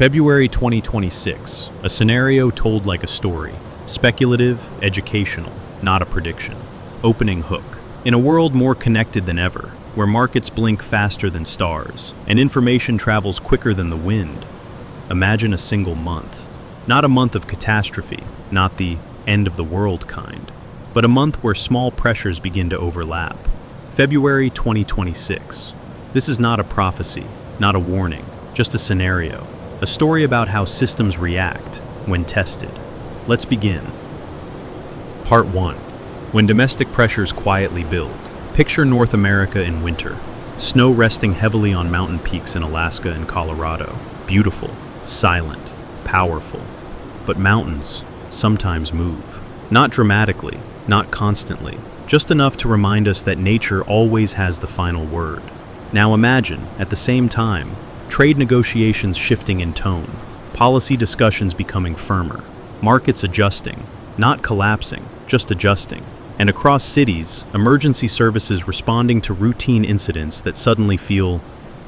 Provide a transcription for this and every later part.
February 2026, a scenario told like a story. Speculative, educational, not a prediction. Opening hook. In a world more connected than ever, where markets blink faster than stars, and information travels quicker than the wind, imagine a single month. Not a month of catastrophe, not the end of the world kind, but a month where small pressures begin to overlap. February 2026. This is not a prophecy, not a warning, just a scenario. A story about how systems react when tested. Let's begin. Part 1. When domestic pressures quietly build. Picture North America in winter. Snow resting heavily on mountain peaks in Alaska and Colorado. Beautiful, silent, powerful. But mountains sometimes move. Not dramatically, not constantly, just enough to remind us that nature always has the final word. Now imagine, at the same time, trade negotiations shifting in tone, policy discussions becoming firmer, markets adjusting, not collapsing, just adjusting, and across cities, emergency services responding to routine incidents that suddenly feel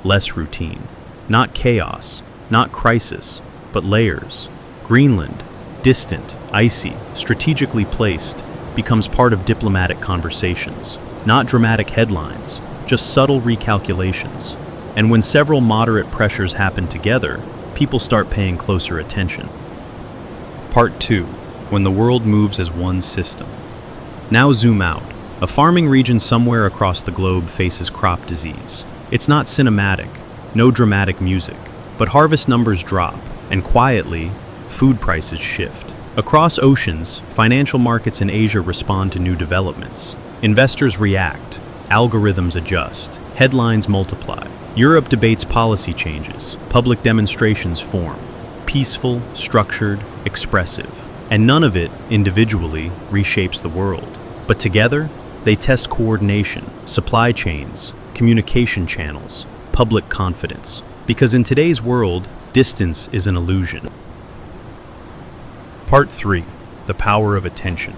less routine. Not chaos, not crisis, but layers. Greenland, distant, icy, strategically placed, becomes part of diplomatic conversations. Not dramatic headlines, just subtle recalculations. And when several moderate pressures happen together, people start paying closer attention. Part 2. When the world moves as one system. Now zoom out. A farming region somewhere across the globe faces crop disease. It's not cinematic, no dramatic music, but harvest numbers drop, and quietly, food prices shift. Across oceans, financial markets in Asia respond to new developments. Investors react, algorithms adjust, headlines multiply. Europe debates policy changes, public demonstrations form, peaceful, structured, expressive. And none of it, individually, reshapes the world. But together, they test coordination, supply chains, communication channels, public confidence. Because in today's world, distance is an illusion. Part 3. The power of attention.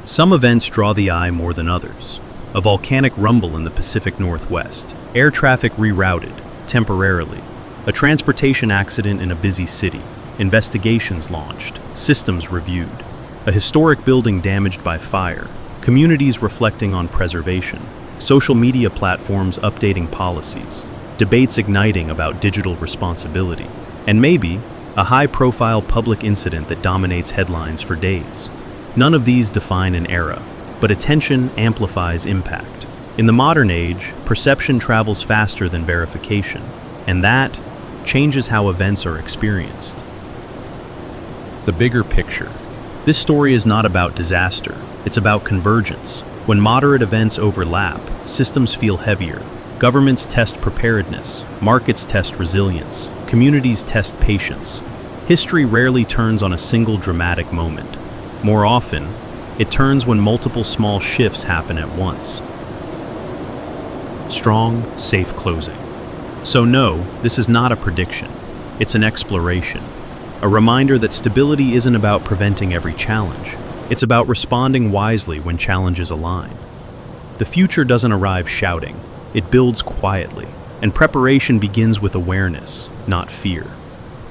Some events draw the eye more than others. A volcanic rumble in the Pacific Northwest. Air traffic rerouted, temporarily. A transportation accident in a busy city. Investigations launched. Systems reviewed. A historic building damaged by fire. Communities reflecting on preservation. Social media platforms updating policies. Debates igniting about digital responsibility. And maybe, a high-profile public incident that dominates headlines for days. None of these define an era, but attention amplifies impact. In the modern age, perception travels faster than verification, and that changes how events are experienced. The bigger picture. This story is not about disaster, it's about convergence. When moderate events overlap, systems feel heavier. Governments test preparedness, markets test resilience, communities test patience. History rarely turns on a single dramatic moment. More often, it turns when multiple small shifts happen at once. Strong, safe closing. So no, this is not a prediction. It's an exploration. A reminder that stability isn't about preventing every challenge. It's about responding wisely when challenges align. The future doesn't arrive shouting. It builds quietly, and preparation begins with awareness, not fear.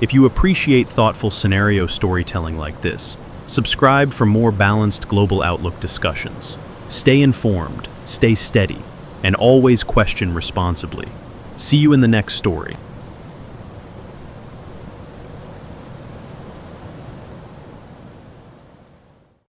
If you appreciate thoughtful scenario storytelling like this, subscribe for more balanced global outlook discussions. Stay informed, stay steady, and always question responsibly. See you in the next story.